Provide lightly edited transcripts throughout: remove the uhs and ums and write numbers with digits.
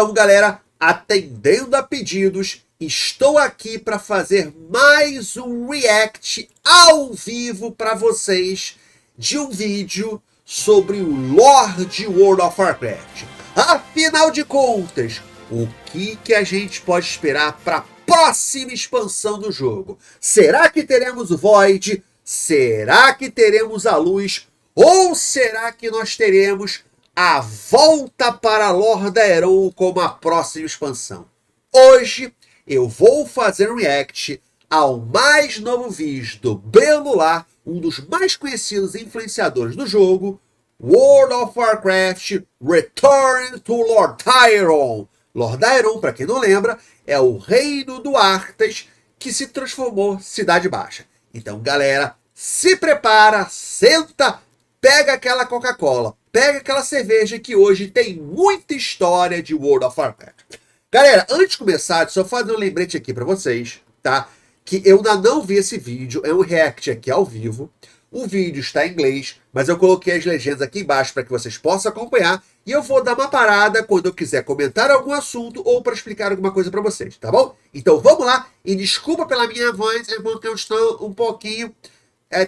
Então, galera, atendendo a pedidos, estou aqui para fazer mais um react ao vivo para vocês de um vídeo sobre o Lorde World of Warcraft. Afinal de contas, o que a gente pode esperar para a próxima expansão do jogo? Será que teremos o Void? Será que teremos a Luz? Ou será que nós teremos a volta para Lordaeron como a próxima expansão? Hoje eu vou fazer um react ao mais novo vídeo do Belular, um dos mais conhecidos influenciadores do jogo, World of Warcraft Return to Lordaeron. Lordaeron, para quem não lembra, é o reino do Arthas que se transformou Cidade Baixa. Então, galera, se prepara, senta, pega aquela Coca-Cola, pega aquela cerveja que hoje tem muita história de World of Warcraft. Galera, antes de começar, só fazer um lembrete aqui para vocês, tá? Que eu ainda não vi esse vídeo, é um react aqui ao vivo. O vídeo está em inglês, mas eu coloquei as legendas aqui embaixo para que vocês possam acompanhar. E eu vou dar uma parada quando eu quiser comentar algum assunto ou para explicar alguma coisa para vocês, tá bom? Então vamos lá, e desculpa pela minha voz, é porque eu estou um pouquinho...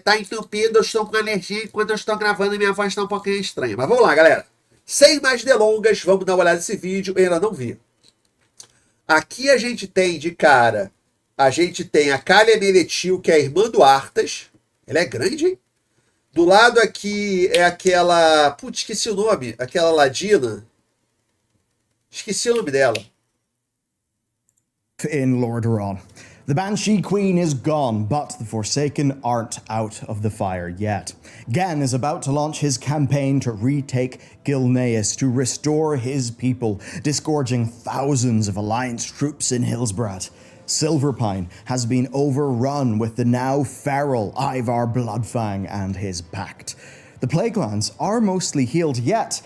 tá entupido, eu estou com alergia, enquanto eu estou gravando minha voz está um pouquinho estranha. Mas vamos lá, galera. Sem mais delongas, vamos dar uma olhada nesse vídeo, eu ainda não vi. Aqui a gente tem de cara, a gente tem a Kalia Menetil, que é a irmã do Arthas. Ela é grande, hein? Do lado aqui é aquela... Putz, esqueci o nome. Aquela ladina. Esqueci o nome dela. In Lordaeron. The Banshee Queen is gone, but the Forsaken aren't out of the fire yet. Genn is about to launch his campaign to retake Gilneas, to restore his people, disgorging thousands of Alliance troops in Hillsbrad. Silverpine has been overrun with the now feral Ivar Bloodfang and his pact. The Plaguelands are mostly healed, yet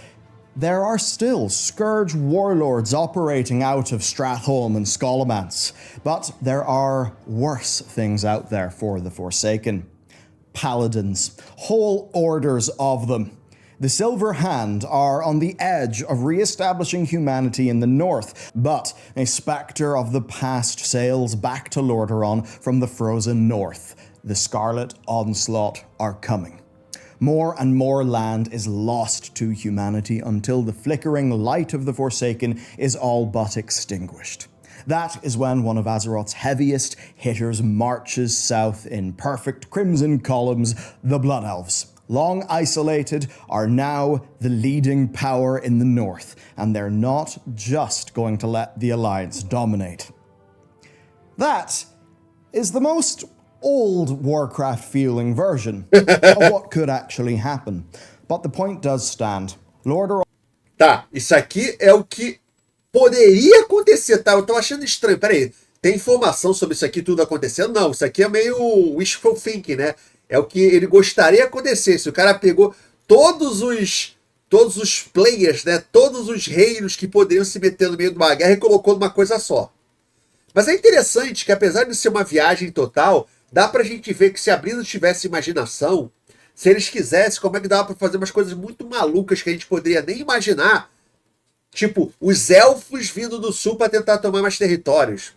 there are still Scourge warlords operating out of Stratholme and Scholomance. But there are worse things out there for the Forsaken. Paladins, whole orders of them. The Silver Hand are on the edge of re-establishing humanity in the north, but a spectre of the past sails back to Lordaeron from the frozen north. The Scarlet Onslaught are coming. More and more land is lost to humanity until the flickering light of the Forsaken is all but extinguished. That is when one of Azeroth's heaviest hitters marches south in perfect crimson columns, the Blood Elves. Long isolated, are now the leading power in the north, and they're not just going to let the Alliance dominate. That is the most old Warcraft-feeling version of what could actually happen. But the point does stand. Lordaeron... Tá, isso aqui é o que poderia acontecer, tá? Eu tô achando estranho, peraí. Tem informação sobre isso aqui tudo acontecendo? Não, isso aqui é meio wishful thinking, né? É o que ele gostaria de acontecer. Se o cara pegou todos os players, né? Todos os reinos que poderiam se meter no meio de uma guerra e colocou numa coisa só. Mas é interessante que, apesar de ser uma viagem total, dá pra gente ver que se a Blizzard tivesse imaginação, se eles quisessem, como é que dava pra fazer umas coisas muito malucas que a gente poderia nem imaginar. Tipo, os elfos vindo do sul para tentar tomar mais territórios.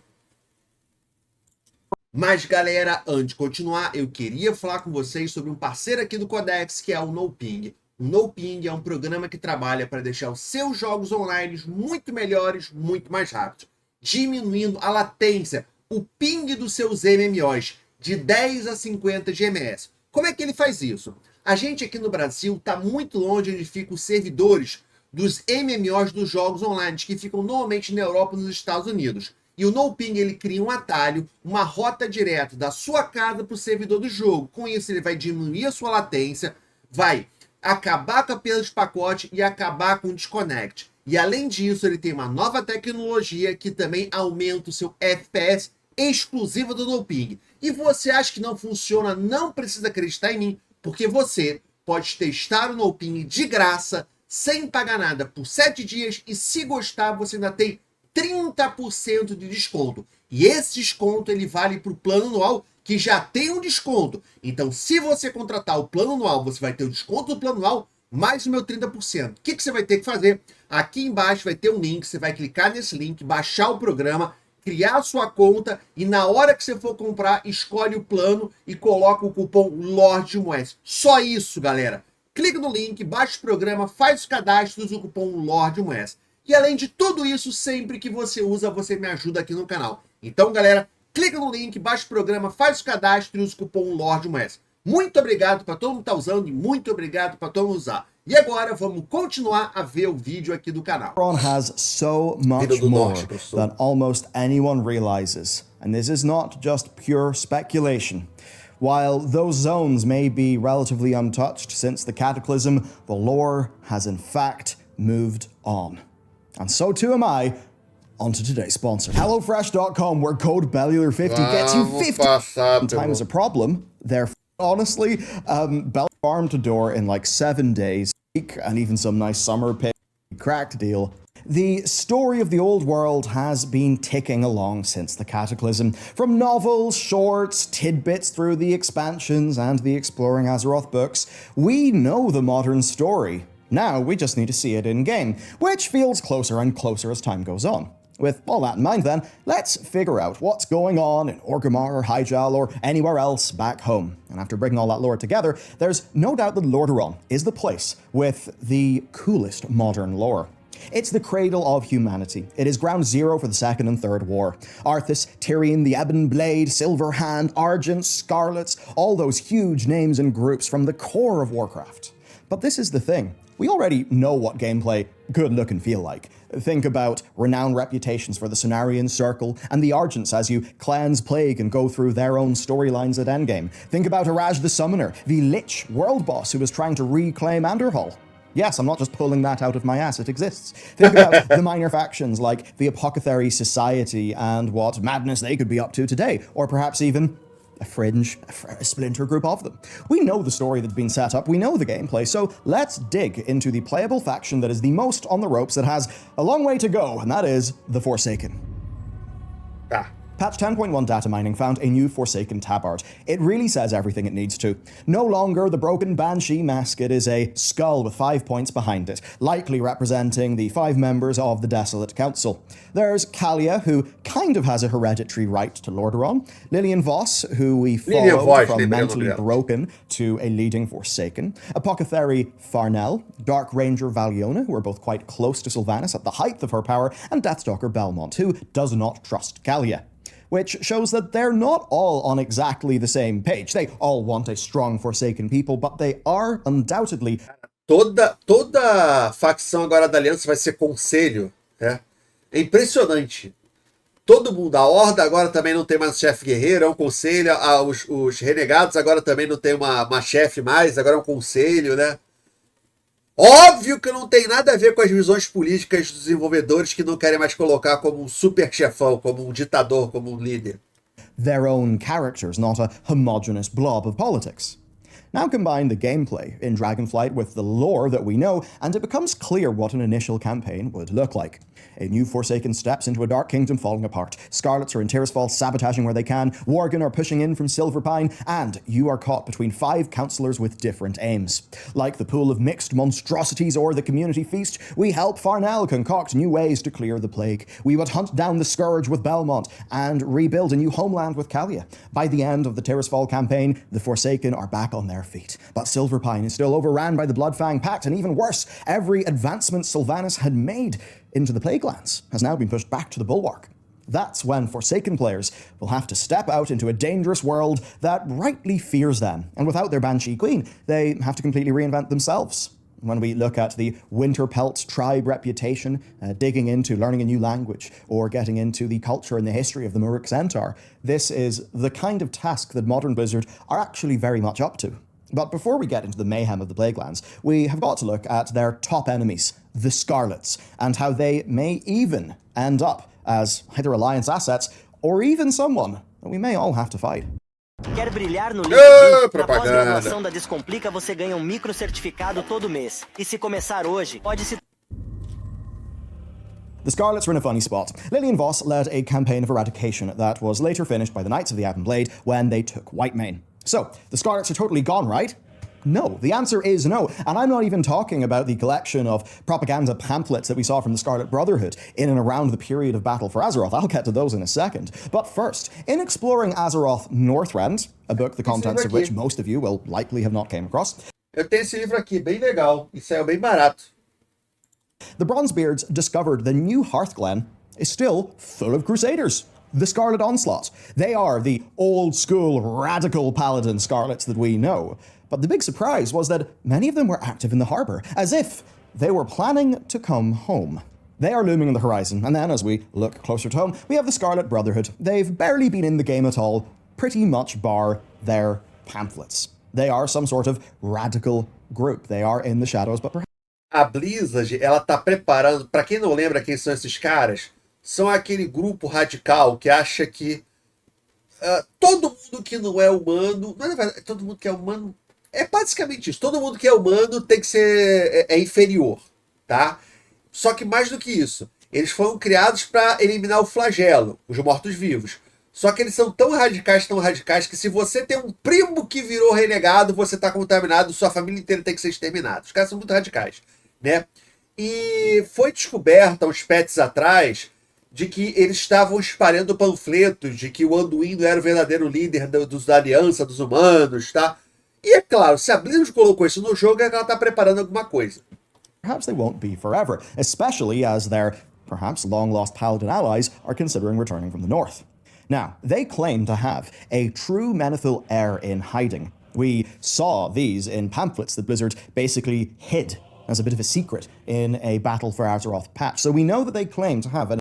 Mas, galera, antes de continuar, eu queria falar com vocês sobre um parceiro aqui do Codex, que é o NoPing. O NoPing é um programa que trabalha para deixar os seus jogos online muito melhores, muito mais rápidos, diminuindo a latência, o ping dos seus MMOs, de 10 a 50 GMS. Como é que ele faz isso? A gente aqui no Brasil está muito longe onde ficam os servidores dos MMOs dos jogos online, que ficam normalmente na Europa e nos Estados Unidos. E o NoPing, ele cria um atalho, uma rota direta da sua casa para o servidor do jogo. Com isso, ele vai diminuir a sua latência, vai acabar com a perda de pacote e acabar com o desconnect. E além disso, ele tem uma nova tecnologia que também aumenta o seu FPS exclusivo do NoPing. E você acha que não funciona? Não precisa acreditar em mim, porque você pode testar o NoPing de graça, sem pagar nada, por 7 dias. E se gostar, você ainda tem 30% de desconto. E esse desconto ele vale para o plano anual, que já tem um desconto. Então, se você contratar o plano anual, você vai ter o desconto do plano anual mais o meu 30%. O que você vai ter que fazer? Aqui embaixo vai ter um link, você vai clicar nesse link, baixar o programa, criar a sua conta e na hora que você for comprar, escolhe o plano e coloca o cupom LORDMONS. Só isso, galera. Clica no link, baixa o programa, faz o cadastro, usa o cupom LORDMONS. E além de tudo isso, sempre que você usa, você me ajuda aqui no canal. Então, galera, clica no link, baixa o programa, faz o cadastro e usa o cupom LORDMONS. Muito obrigado para todo mundo que está usando e muito obrigado para todo mundo usar. E agora vamos continuar a ver o vídeo aqui do canal. Lordaeron has so much more than almost anyone realizes, and this is not just pure speculation. While those zones may be relatively untouched since the Cataclysm, the lore has in fact moved on. And so too am I. On to today's sponsor. HelloFresh.com, where code BELLULAR50 gets you 50 times a problem. Therefore, honestly, Bell farm to door in like 7 days, and even some nice summer pay cracked deal. The story of the old world has been ticking along since the Cataclysm. From novels, shorts, tidbits through the expansions and the Exploring Azeroth books, we know the modern story. Now we just need to see it in-game, which feels closer and closer as time goes on. With all that in mind then, let's figure out what's going on in Orgrimmar or Hyjal or anywhere else back home. And after bringing all that lore together, there's no doubt that Lordaeron is the place with the coolest modern lore. It's the cradle of humanity. It is ground zero for the Second and Third War. Arthas, Tyrion, the Ebon Blade, Silverhand, Argent, Scarlets, all those huge names and groups from the core of Warcraft. But this is the thing. We already know what gameplay could look and feel like. Think about renowned reputations for the Cenarian Circle and the Argents as you cleanse Plague and go through their own storylines at endgame. Think about Araj the Summoner, the Lich world boss who was trying to reclaim Anderhall. Yes, I'm not just pulling that out of my ass, it exists. Think about the minor factions like the Apothecary Society and what madness they could be up to today, or perhaps even a splinter group of them. We know the story that's been set up, we know the gameplay, so let's dig into the playable faction that is the most on the ropes, that has a long way to go, and that is the Forsaken. Patch 10.1 data mining found a new Forsaken tab art. It really says everything it needs to. No longer the broken Banshee mask, it is a skull with 5 points behind it, likely representing the 5 members of the Desolate Council. There's Kalia, who kind of has a hereditary right to Lordaeron, Lillian Voss, who we followed from mentally broken to a leading Forsaken, Apothecary Farnell, Dark Ranger Valiona, who are both quite close to Sylvanas at the height of her power, and Deathstalker Belmont, who does not trust Kalia. Which shows that they're not all on exactly the same page. They all want a strong Forsaken people, but they are undoubtedly... Toda facção agora da Aliança vai ser conselho, né? É impressionante. Todo mundo, a Horda agora também não tem mais chefe guerreiro, é um conselho. Os renegados agora também não tem uma chefe mais, agora é um conselho, né? Óbvio que não tem nada a ver com as visões políticas dos desenvolvedores que não querem mais colocar como um super chefão, como um ditador, como um líder. Their own characters, not a homogeneous blob of politics. Now combine the gameplay in Dragonflight with the lore that we know, and it becomes clear what an initial campaign would look like. A new Forsaken steps into a Dark Kingdom falling apart. Scarlets are in Tirisfal sabotaging where they can, Worgen are pushing in from Silverpine, and you are caught between 5 councillors with different aims. Like the pool of mixed monstrosities or the community feast, we help Farnell concoct new ways to clear the plague. We would hunt down the Scourge with Belmont, and rebuild a new homeland with Kalia. By the end of the Tirisfal campaign, the Forsaken are back on their feet. But Silverpine is still overran by the Bloodfang Pact, and even worse, every advancement Sylvanas had made into the Plaguelands has now been pushed back to the Bulwark. That's when Forsaken players will have to step out into a dangerous world that rightly fears them, and without their Banshee Queen, they have to completely reinvent themselves. When we look at the Winterpelt tribe reputation, digging into learning a new language, or getting into the culture and the history of the Muruk Centaur, this is the kind of task that modern Blizzard are actually very much up to. But before we get into the mayhem of the Plaguelands, we have got to look at their top enemies, the Scarlets, and how they may even end up as either Alliance assets, or even someone that we may all have to fight. Quer brilhar no LinkedIn? Na pós-graduação da Descomplica você ganha um micro certificado todo mês. E se começar hoje, pode se... The Scarlets were in a funny spot. Lillian Voss led a campaign of eradication that was later finished by the Knights of the Ebon Blade when they took Whitemane. So, the Scarlets are totally gone, right? No, the answer is no. And I'm not even talking about the collection of propaganda pamphlets that we saw from the Scarlet Brotherhood in and around the period of Battle for Azeroth. I'll get to those in a second. But first, in exploring Azeroth Northrend, a book the contents of which most of you will likely have not came across. Eu tenho esse livro aqui, bem legal, e saiu bem barato. The Bronzebeards discovered the new Hearthglen is still full of Crusaders. The Scarlet Onslaught. They are the old-school, radical paladin Scarlets that we know. But the big surprise was that many of them were active in the harbour, as if they were planning to come home. They are looming on the horizon, and then as we look closer to home, we have the Scarlet Brotherhood. They've barely been in the game at all, pretty much bar their pamphlets. They are some sort of radical group. They are in the shadows, but perhaps... A Blizzard, ela tá preparando, para quem não lembra quem são esses caras, são aquele grupo radical que acha que todo mundo que não é humano, não é verdade, todo mundo que é humano, é basicamente isso, todo mundo que é humano tem que ser inferior, tá? Só que mais do que isso, eles foram criados para eliminar o flagelo, os mortos-vivos. Só que eles são tão radicais, que se você tem um primo que virou renegado, você tá contaminado, sua família inteira tem que ser exterminada. Os caras são muito radicais, né? E foi descoberto, há uns patches atrás, de que eles estavam espalhando panfletos de que o Anduin era o verdadeiro líder da aliança dos humanos, tá? E é claro, se a Blizzard colocou isso no jogo, é que ela tá preparando alguma coisa. Perhaps they won't be forever, especially as their perhaps long-lost paladin allies are considering returning from the north. Now, they claim to have a true Menethil heir in hiding. We saw these in pamphlets that Blizzard basically hid as a bit of a secret in a Battle for Azeroth patch. So we know that they claim to have an...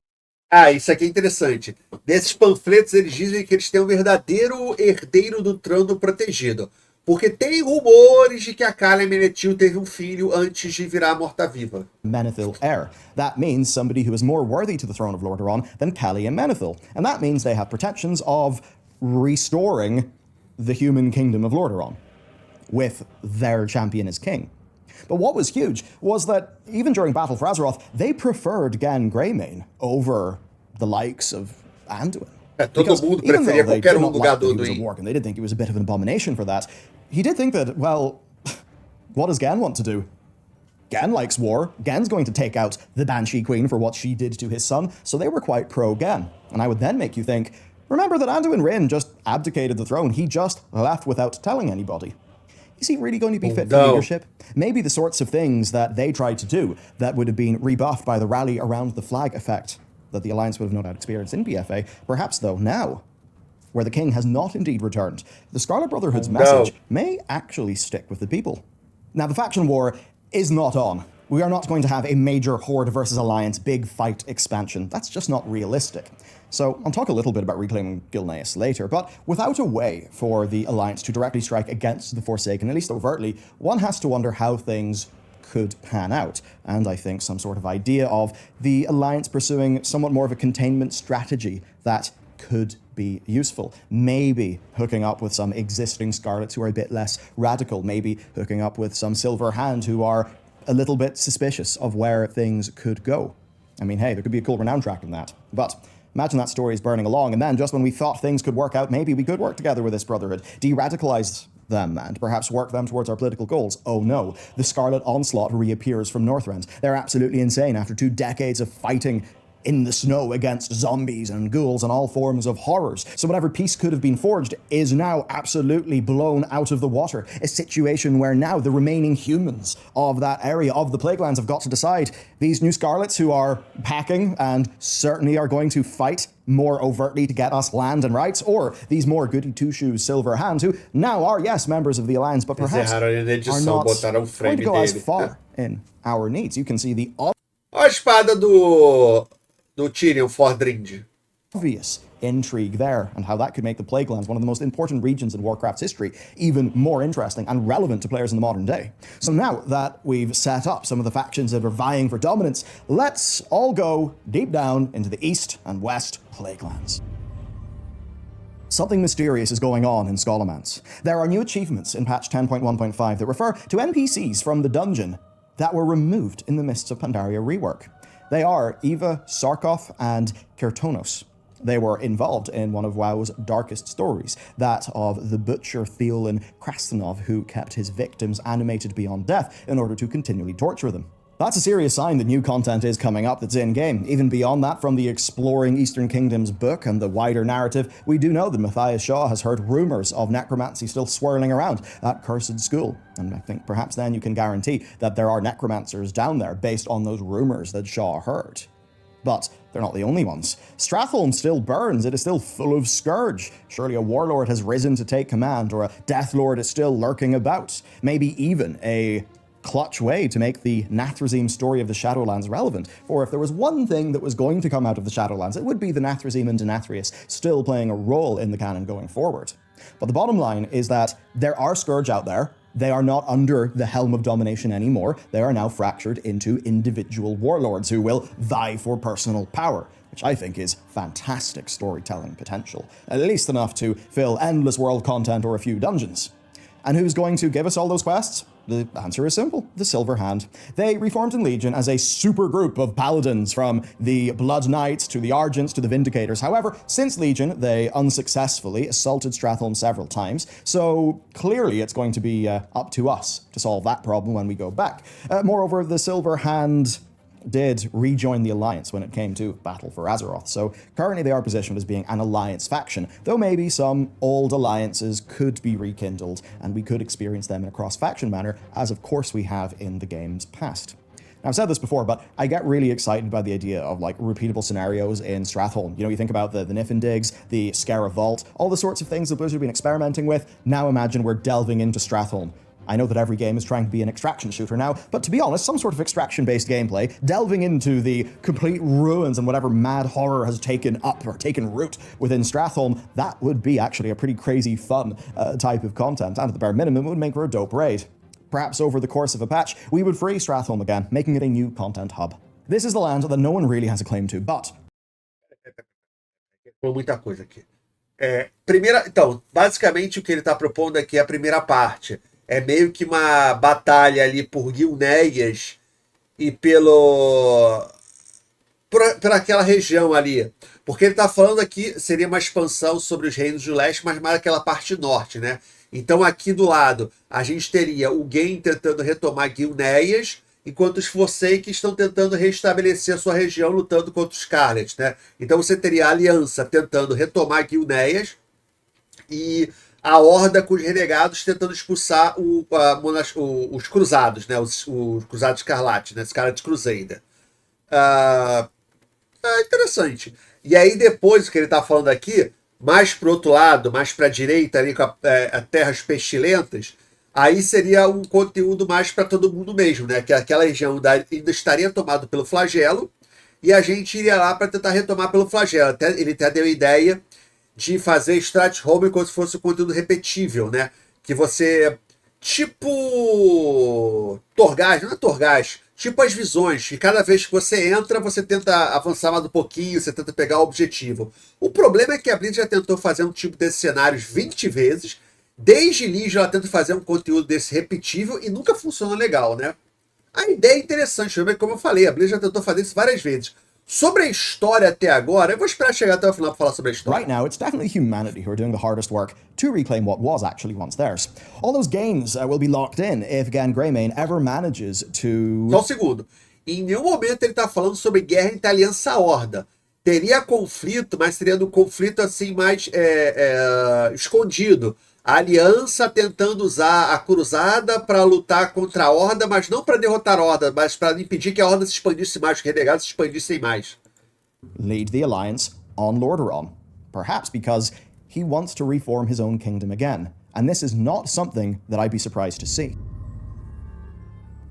Isso aqui é interessante. Desses panfletos, eles dizem que eles têm um verdadeiro herdeiro do trono protegido. Porque tem rumores de que a Kalia Menethil teve um filho antes de virar morta-viva. Menethil heir. That means somebody who is more worthy to the throne of Lordaeron than Kalia Menethil. And that means they have pretensions of restoring the human kingdom of Lordaeron with their champion as king. But what was huge was that even during Battle for Azeroth, they preferred Gan Greymane over the likes of Anduin. Todo mundo preferia qualquer lugar do Anduin. And they did think he was a bit of an abomination for that. He did think that, well, what does Gan want to do? Gan likes war. Gan's going to take out the Banshee Queen for what she did to his son, so they were quite pro-Gan. And I would then make you think, remember that Anduin Wrynn just abdicated the throne. He just left without telling anybody. Is he really going to be fit for leadership? Maybe the sorts of things that they tried to do that would have been rebuffed by the rally around the flag effect that the Alliance would have no doubt experienced in BFA. Perhaps, though, now, where the king has not indeed returned, the Scarlet Brotherhood's message may actually stick with the people. Now, the faction war is not on. We are not going to have a major Horde versus Alliance big fight expansion. That's just not realistic. So I'll talk a little bit about reclaiming Gilneas later, but without a way for the Alliance to directly strike against the Forsaken, at least overtly, one has to wonder how things could pan out. And I think some sort of idea of the Alliance pursuing somewhat more of a containment strategy that could be useful. Maybe hooking up with some existing Scarlets who are a bit less radical. Maybe hooking up with some Silver Hand who are a little bit suspicious of where things could go. I mean, hey, there could be a cool renown track in that. But imagine that story is burning along, and then just when we thought things could work out, maybe we could work together with this Brotherhood, de-radicalize them, and perhaps work them towards our political goals. Oh no, the Scarlet Onslaught reappears from Northrend. They're absolutely insane after 2 decades of fighting in the snow against zombies and ghouls and all forms of horrors. So whatever peace could have been forged is now absolutely blown out of the water. A situation where now the remaining humans of that area, of the Plaguelands, have got to decide. These new Scarlets who are packing and certainly are going to fight more overtly to get us land and rights, or these more goody two-shoes Silver Hands who now are, yes, members of the Alliance, but perhaps are not going to go as far in our needs. You can see the a espada do Tyrion Fordrind. Obvious intrigue there, and how that could make the Plaguelands one of the most important regions in Warcraft's history even more interesting and relevant to players in the modern day. So now that we've set up some of the factions that are vying for dominance, let's all go deep down into the East and West Plaguelands. Something mysterious is going on in Scholomance. There are new achievements in patch 10.1.5 that refer to NPCs from the dungeon that were removed in the Mists of Pandaria rework. They are Eva, Sarkov, and Kertonos. They were involved in one of WoW's darkest stories, that of the butcher Theolan Krastanov, who kept his victims animated beyond death in order to continually torture them. That's a serious sign that new content is coming up that's in-game. Even beyond that, from the Exploring Eastern Kingdoms book and the wider narrative, we do know that Matthias Shaw has heard rumours of necromancy still swirling around that cursed school. And I think perhaps then you can guarantee that there are necromancers down there based on those rumours that Shaw heard. But they're not the only ones. Stratholme still burns, it is still full of scourge. Surely a warlord has risen to take command, or a death lord is still lurking about. Maybe even a clutch way to make the Nathrezim story of the Shadowlands relevant. For if there was one thing that was going to come out of the Shadowlands, it would be the Nathrezim and Denathrius still playing a role in the canon going forward. But the bottom line is that there are scourge out there. They are not under the helm of domination anymore. They are now fractured into individual warlords who will vie for personal power, which I think is fantastic storytelling potential, at least enough to fill endless world content or a few dungeons. And who's going to give us all those quests? The answer is simple, the Silver Hand. They reformed in Legion as a super group of paladins, from the Blood Knights to the Argents to the Vindicators. However, since Legion, they unsuccessfully assaulted Stratholme several times, so clearly it's going to be up to us to solve that problem when we go back. Moreover, the Silver Hand did rejoin the Alliance when it came to Battle for Azeroth, so currently they are positioned as being an Alliance faction, though maybe some old alliances could be rekindled, and we could experience them in a cross-faction manner, as of course we have in the game's past. Now, I've said this before, but I get really excited by the idea of, like, repeatable scenarios in Stratholme. You know, you think about the Nifldigs, the Skara Vault, all the sorts of things that Blizzard have been experimenting with. Now imagine we're delving into Stratholme. I know that every game is trying to be an extraction shooter now, but to be honest, some sort of extraction-based gameplay, delving into the complete ruins and whatever mad horror has taken root within Stratholme, that would be actually a pretty crazy fun type of content, and at the bare minimum, it would make for a dope raid. Perhaps over the course of a patch, we would free Stratholme again, making it a new content hub. This is the land that no one really has a claim to, but... Muita coisa aqui. Então, basicamente o que ele está propondo aqui é a primeira parte. É meio que uma batalha ali por Gilneas e por aquela região ali. Porque ele está falando aqui, seria uma expansão sobre os reinos do leste, mas mais aquela parte norte, né? Então aqui do lado, a gente teria o Gain tentando retomar Gilneas, enquanto os Forsaken estão tentando restabelecer a sua região, lutando contra os Escarlate, né? Então você teria a Aliança tentando retomar Gilneas e a Horda com os renegados tentando expulsar os Cruzados, né? Os Cruzados Escarlate, né? Scarlet Crusader. Interessante. E aí depois, o que ele está falando aqui, mais pro outro lado, mais para a direita, ali com a Terras Pestilentas, aí seria um conteúdo mais para todo mundo mesmo, né? Que aquela região ainda estaria tomada pelo flagelo, e a gente iria lá para tentar retomar pelo flagelo. Ele até deu a ideia de fazer Stratholme como se fosse um conteúdo repetível, né? Que você, tipo Torghast, não é Torghast, tipo as visões, que cada vez que você entra, você tenta avançar mais um pouquinho, você tenta pegar o objetivo. O problema é que a Blizzard já tentou fazer um tipo desses cenários 20 vezes, desde Legion ela tenta fazer um conteúdo desse repetível e nunca funciona legal, né? A ideia é interessante, como eu falei, a Blizzard já tentou fazer isso várias vezes. Sobre a história até agora, eu vou esperar chegar até o final para falar sobre a história. Right now, it's definitely humanity who are doing the hardest work to reclaim what was actually once theirs. All those gains will be locked in if Gan Greymane ever manages to... Só um segundo. Em nenhum momento ele está falando sobre guerra entre Aliança e Horda. Teria conflito, mas seria um conflito assim mais escondido. A Aliança tentando usar a Cruzada para lutar contra a Horda, mas não para derrotar a Horda, mas para impedir que a Horda se expandisse mais, que os renegados se expandissem mais. Lead the Alliance on Lordaeron, perhaps because he wants to reform his own kingdom again, and this is not something that I'd be surprised to see.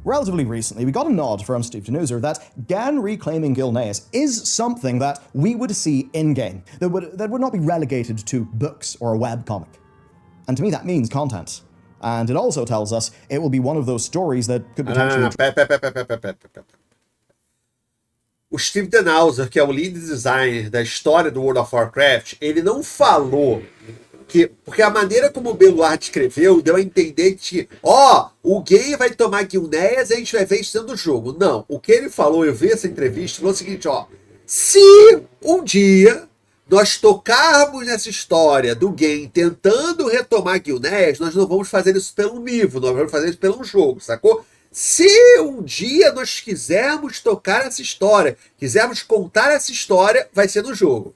Relatively recently, we got a nod from Steve Denuser that Gan reclaiming Gilneas is something that we would see in-game, that would not be relegated to books or a webcomic. And to me, that means content. And it also tells us it will be one of those stories that could potentially... O Steve Denuser, que é o lead designer da história do World of Warcraft, ele não falou que... Porque a maneira como o Beluard escreveu deu a entender que, o Gay vai tomar Gilneas e a gente vai ver isso dentro do jogo. Não, o que ele falou, eu vi essa entrevista, falou o seguinte, se um dia nós tocarmos nessa história do game tentando retomar Gilneas, nós não vamos fazer isso pelo livro, nós vamos fazer isso pelo jogo, sacou? Se um dia nós quisermos tocar essa história, quisermos contar essa história, vai ser no jogo.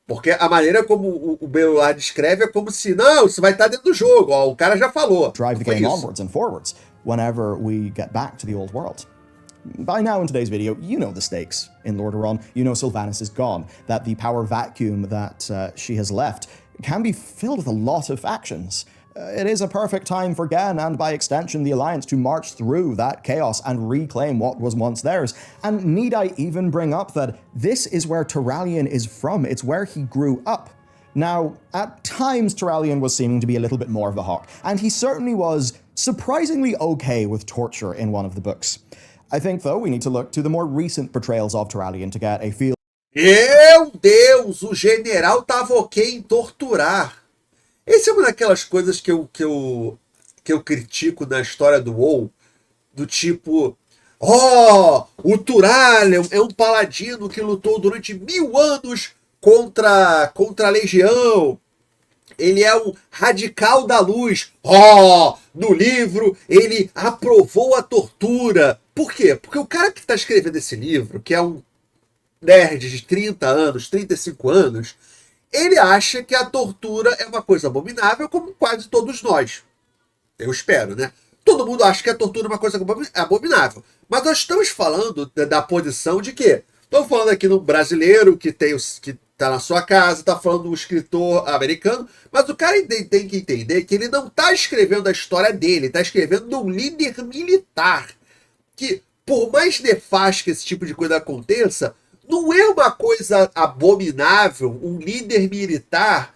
Porque a maneira como o MELHOR descreve é como se, não, isso vai estar dentro do jogo, ó, o cara já falou. Drive the game onwards and forwards whenever we get back to the old world. By now in today's video, you know the stakes in Lordaeron. You know Sylvanas is gone, that the power vacuum that she has left can be filled with a lot of factions. It is a perfect time for Gen, and by extension the Alliance, to march through that chaos and reclaim what was once theirs. And need I even bring up that this is where Turalyon is from, it's where he grew up. Now, at times Turalyon was seeming to be a little bit more of a hawk, and he certainly was surprisingly okay with torture in one of the books. I think, though, we need to look to the more recent portrayals of Turalyon to get a feel. Meu Deus, o general tava ok em torturar. Essa é uma daquelas coisas que eu critico na história do WoW, do tipo, o Turalyon é um paladino que lutou durante 1000 anos contra a Legião. Ele é um radical da luz. No livro ele aprovou a tortura. Por quê? Porque o cara que está escrevendo esse livro, que é um nerd de 30 anos, 35 anos, ele acha que a tortura é uma coisa abominável, como quase todos nós. Eu espero, né? Todo mundo acha que a tortura é uma coisa abominável. Mas nós estamos falando da posição de quê? Estou falando aqui no brasileiro que tá na sua casa, tá falando do escritor americano, mas o cara tem que entender que ele não tá escrevendo a história dele, tá escrevendo de um líder militar, que por mais nefasto que esse tipo de coisa aconteça, não é uma coisa abominável um líder militar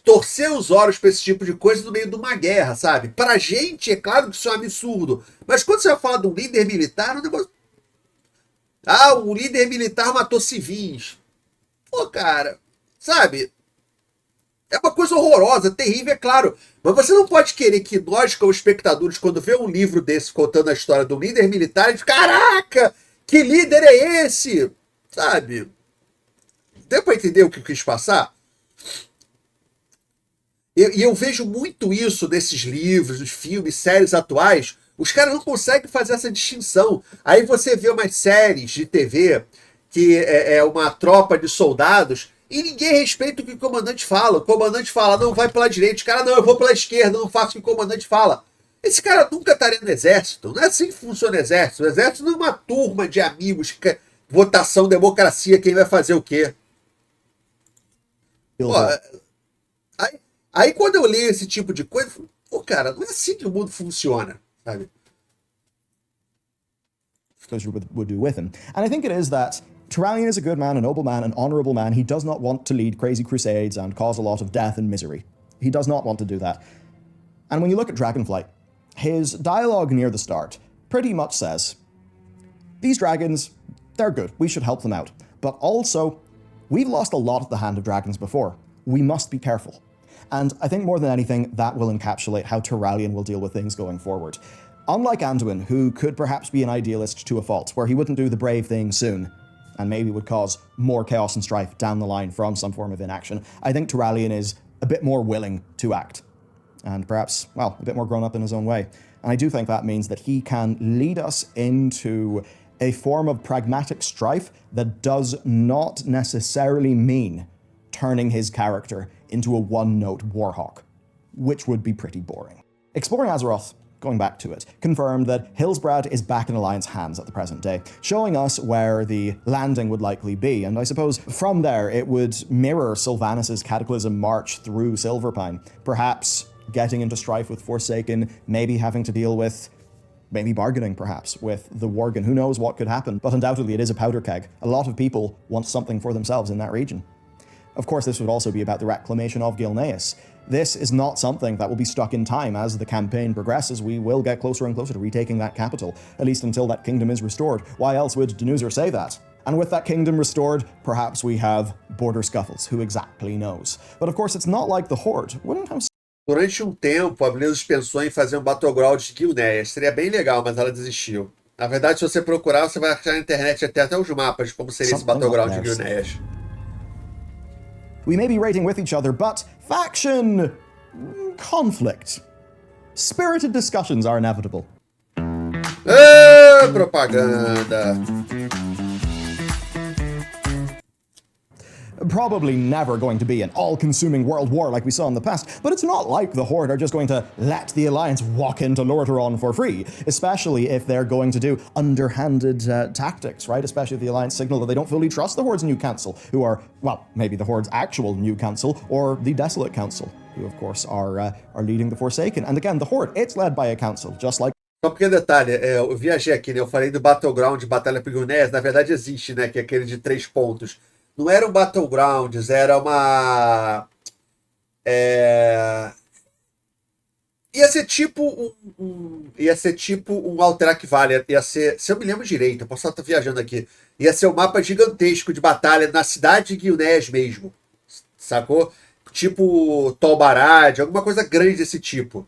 torcer os olhos para esse tipo de coisa no meio de uma guerra, sabe? Pra gente, é claro que isso é um absurdo, mas quando você vai falar de um líder militar, um negócio... um líder militar matou civis. Pô, cara, sabe? É uma coisa horrorosa, terrível, é claro. Mas você não pode querer que nós, como espectadores, quando vê um livro desse contando a história do líder militar, a gente fica, caraca, que líder é esse? Sabe? Deu pra entender o que eu quis passar? E eu vejo muito isso nesses livros, nos filmes, séries atuais. Os caras não conseguem fazer essa distinção. Aí você vê umas séries de TV que é uma tropa de soldados e ninguém respeita o que o comandante fala. O comandante fala, não, vai pela direita. O cara, não, eu vou pela esquerda, não faço o que o comandante fala. Esse cara nunca estaria no exército. Não é assim que funciona o exército. O exército não é uma turma de amigos, votação, democracia, quem vai fazer o quê. Pô, aí quando eu leio esse tipo de coisa, eu falo, pô, cara, não é assim que o mundo funciona, sabe? Would do with him. And I think it is that Turalyon is a good man, a noble man, an honorable man. He does not want to lead crazy crusades and cause a lot of death and misery. He does not want to do that. And when you look at Dragonflight, his dialogue near the start pretty much says, these dragons, they're good. We should help them out. But also, we've lost a lot at the hand of dragons before. We must be careful. And I think more than anything, that will encapsulate how Turalyon will deal with things going forward. Unlike Anduin, who could perhaps be an idealist to a fault, where he wouldn't do the brave thing soon, and maybe would cause more chaos and strife down the line from some form of inaction, I think Turalyon is a bit more willing to act. And perhaps, well, a bit more grown up in his own way. And I do think that means that he can lead us into a form of pragmatic strife that does not necessarily mean turning his character into a one-note warhawk, which would be pretty boring. Exploring Azeroth, going back to it, confirmed that Hillsbrad is back in Alliance hands at the present day, showing us where the landing would likely be, and I suppose from there it would mirror Sylvanas' Cataclysm march through Silverpine, perhaps getting into strife with Forsaken, maybe having to deal with, maybe bargaining perhaps, with the Worgen. Who knows what could happen, but undoubtedly it is a powder keg. A lot of people want something for themselves in that region. Of course, this would also be about the reclamation of Gilneas. This is not something that will be stuck in time. As the campaign progresses, we will get closer and closer to retaking that capital, at least until that kingdom is restored. Why else would Denuzer say that? And with that kingdom restored, perhaps we have border scuffles. Who exactly knows? But of course, it's not like the Horde wouldn't have... Durante um tempo, a Blizzard pensou em fazer um Battleground de Gilneas. Seria bem legal, mas ela desistiu. Na verdade, se você procurar, você vai achar na internet até os mapas de como seria esse Battleground de Gilneas. We may be raiding with each other, but faction conflict. Spirited discussions are inevitable. Propaganda. Probably never going to be an all-consuming world war like we saw in the past, but it's not like the Horde are just going to let the Alliance walk into Lordaeron for free, especially if they're going to do underhanded tactics, right? Especially if the Alliance signal that they don't fully trust the Horde's new council, who are, well, maybe the Horde's actual new council, or the Desolate Council, who of course are leading the Forsaken. And again, the Horde, it's led by a council, just like... Só um pequeno detalhe, eu viajei aqui, né? Eu falei do Battleground de Batalha por Gilneas, na verdade existe, né? Que é aquele de 3 pontos. Não era um Battlegrounds, era uma... Ia ser tipo um Alterac Valley, ia ser, se eu me lembro direito, eu posso estar viajando aqui, ia ser um mapa gigantesco de batalha na cidade de Gilneas mesmo, sacou? Tipo Tolbarad, alguma coisa grande desse tipo.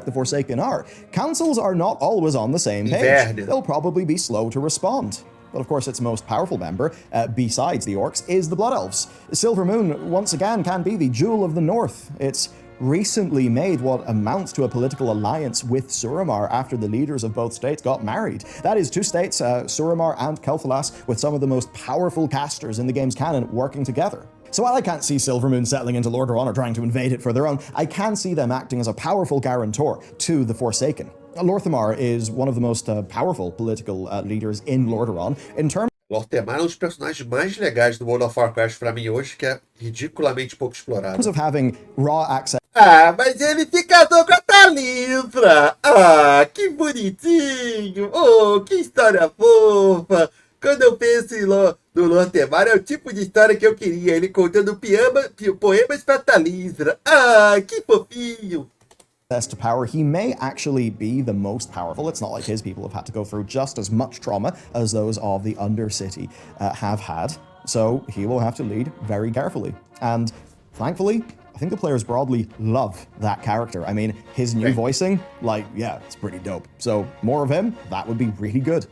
The Forsaken are. Councils are not always on the same page. They'll probably be slow to respond. But of course, its most powerful member, besides the Orcs, is the Blood Elves. Silver Moon, once again, can be the jewel of the North. It's recently made what amounts to a political alliance with Suramar after the leaders of both states got married. That is, 2 states, Suramar and Kel'Thalas, with some of the most powerful casters in the game's canon working together. So while I can't see Silvermoon settling into Lordaeron or trying to invade it for their own, I can see them acting as a powerful guarantor to the Forsaken. Lorthamar is one of the most powerful political leaders in Lordaeron in terms... Lorthamar é um dos personagens mais legais do World of Warcraft pra mim hoje, que é ridiculamente pouco explorado. of having raw access... Ah, mas ele se casou com a Talisra! Ah, que bonitinho! Oh, que história fofa! Quando eu penso no Lorthamar, é o tipo de história que eu queria. Ele contando poemas pra Talisra. Ah, que fofinho! To power, he may actually be the most powerful. It's not like his people have had to go through just as much trauma as those of the Undercity have had. So he will have to lead very carefully. And thankfully, I think the players broadly love that character. I mean, his new voicing, like, yeah, it's pretty dope. So more of him, that would be really good.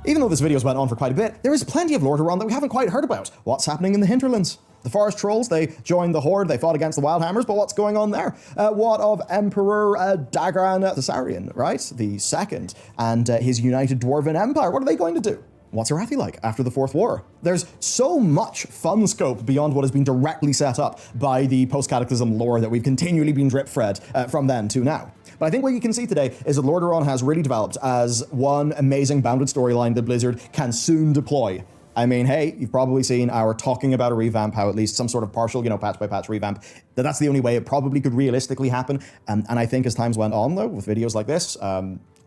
Even though this video's went on for quite a bit, there is plenty of Lordaeron that we haven't quite heard about. What's happening in the hinterlands? The Forest Trolls, they joined the Horde, they fought against the Wildhammers, but what's going on there? What of Emperor Dagran Thessarian, right? The second, and his united Dwarven Empire, what are they going to do? What's Arathi like after the Fourth War? There's so much fun scope beyond what has been directly set up by the post-Cataclysm lore that we've continually been drip-fed from then to now. But I think what you can see today is that Lordaeron has really developed as one amazing bounded storyline that Blizzard can soon deploy. I mean, hey, you've probably seen our talking about a revamp, how at least some sort of partial, patch by patch revamp, that's the only way it probably could realistically happen. And I think as times went on, though, with videos like this,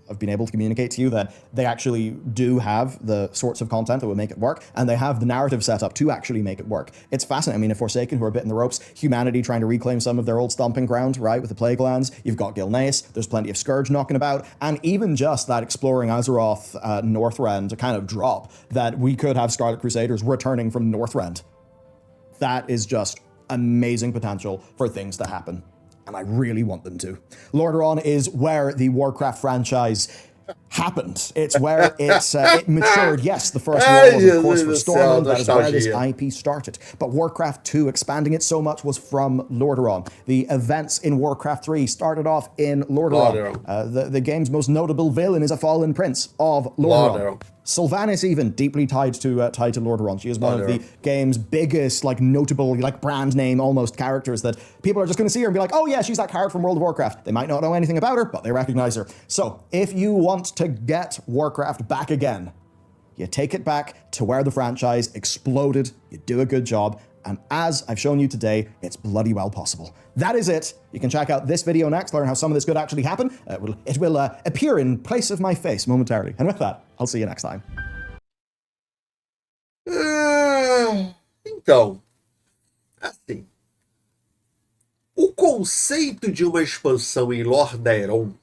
I've been able to communicate to you that they actually do have the sorts of content that will make it work, and they have the narrative set up to actually make it work. It's fascinating. I mean, if Forsaken, who are bitten the ropes, humanity trying to reclaim some of their old stomping ground, right, with the Plague Lands, you've got Gilneas, there's plenty of Scourge knocking about, and even just that exploring Azeroth Northrend to kind of drop, that we could have Scarlet Crusaders returning from Northrend. That is just amazing potential for things to happen. And I really want them to. Lordaeron is where the Warcraft franchise happened. It's where it matured. Yes, the first war was, of course, for Stormwind. That is where this IP started. But Warcraft 2, expanding it so much, was from Lordaeron. The events in Warcraft 3 started off in Lordaeron. The game's most notable villain is a fallen prince of Lordaeron. Sylvanas, even deeply tied to Lordaeron. She is one of the game's biggest, notable, brand name almost characters that people are just going to see her and be like, oh yeah, she's that character from World of Warcraft. They might not know anything about her, but they recognize her. So if you want to get Warcraft back again, you take it back to where the franchise exploded. You do a good job. And as I've shown you today, it's bloody well possible. That is it. You can check out this video next, learn how some of this could actually happen. It will appear in place of my face momentarily. And with that, I'll see you next time. Então, assim, o conceito de uma expansão em Lordaeron,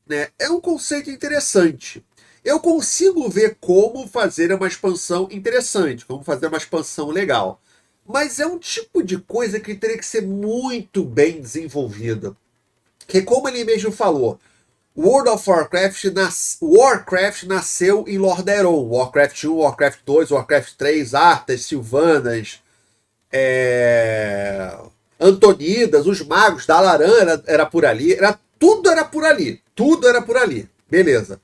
né, é um conceito interessante. Eu consigo ver como fazer uma expansão interessante, como fazer uma expansão legal. Mas é um tipo de coisa que teria que ser muito bem desenvolvida. Que como ele mesmo falou, World of Warcraft nasceu em Lordaeron. Warcraft 1, Warcraft 2, Warcraft 3, Arthas, Sylvanas, Antonidas, os magos, Dalaran era por ali. Tudo era por ali. Tudo era por ali. Beleza.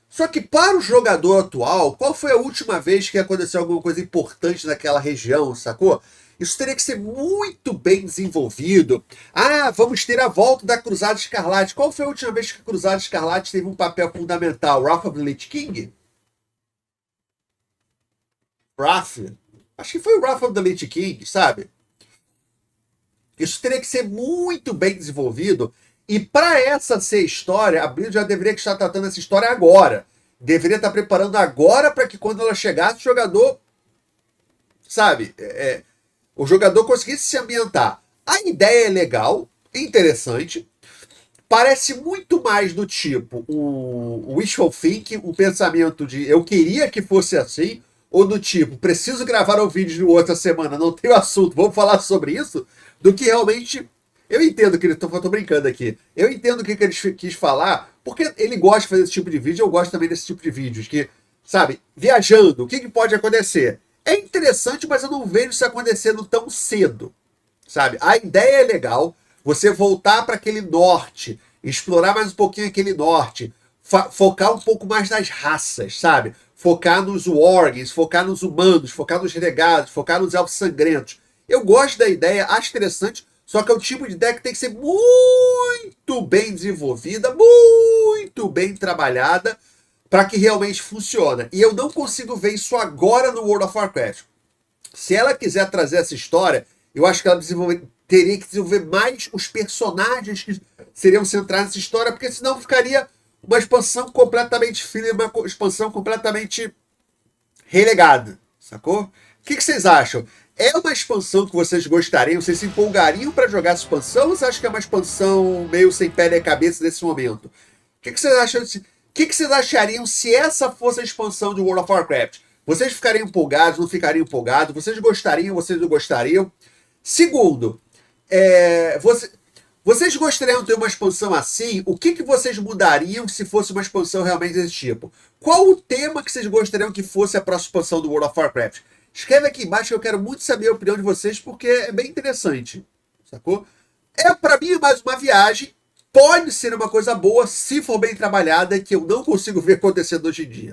Só que para o jogador atual, qual foi a última vez que aconteceu alguma coisa importante naquela região, sacou? Isso teria que ser muito bem desenvolvido. Ah, vamos ter a volta da Cruzada Escarlate. Qual foi a última vez que a Cruzada Escarlate teve um papel fundamental? Wrath of the Lich King? Wrath? Acho que foi o Wrath of the Lich King, sabe? Isso teria que ser muito bem desenvolvido. E para essa ser história, a Blizzard já deveria estar tratando essa história agora. Deveria estar preparando agora para que quando ela chegasse, o jogador, sabe, o jogador conseguisse se ambientar. A ideia é legal, interessante. Parece muito mais do tipo o wishful thinking, o pensamento de eu queria que fosse assim, ou do tipo, preciso gravar um vídeo de outra semana, não tenho assunto, vamos falar sobre isso, do que realmente... Eu entendo que ele... Tô brincando aqui. Eu entendo o que ele quis falar, porque ele gosta de fazer esse tipo de vídeo, eu gosto também desse tipo de vídeos, que, sabe, viajando, o que pode acontecer? É interessante, mas eu não vejo isso acontecendo tão cedo, sabe? A ideia é legal, você voltar para aquele norte, explorar mais um pouquinho aquele norte, focar um pouco mais nas raças, sabe? Focar nos wargs, focar nos humanos, focar nos renegados, focar nos elfos sangrentos. Eu gosto da ideia, acho interessante, só que é o tipo de ideia que tem que ser muito bem desenvolvida, muito bem trabalhada, para que realmente funcione. E eu não consigo ver isso agora no World of Warcraft. Se ela quiser trazer essa história, eu acho que ela teria que desenvolver mais os personagens que seriam centrais nessa história, porque senão ficaria uma expansão completamente fria, uma expansão completamente relegada, sacou? O que vocês acham? É uma expansão que vocês gostariam? Vocês se empolgariam para jogar essa expansão, ou vocês acham que é uma expansão meio sem pé nem cabeça nesse momento? O que vocês acham? O que vocês achariam se essa fosse a expansão de World of Warcraft? Vocês ficariam empolgados, não ficariam empolgados? Vocês gostariam, vocês não gostariam? Segundo, vocês gostariam de ter uma expansão assim? O que vocês mudariam se fosse uma expansão realmente desse tipo? Qual o tema que vocês gostariam que fosse a próxima expansão do World of Warcraft? Escreve aqui embaixo que eu quero muito saber a opinião de vocês, porque é bem interessante, sacou? Pra mim, mais uma viagem. Pode ser uma coisa boa, se for bem trabalhada, que eu não consigo ver acontecendo hoje em dia.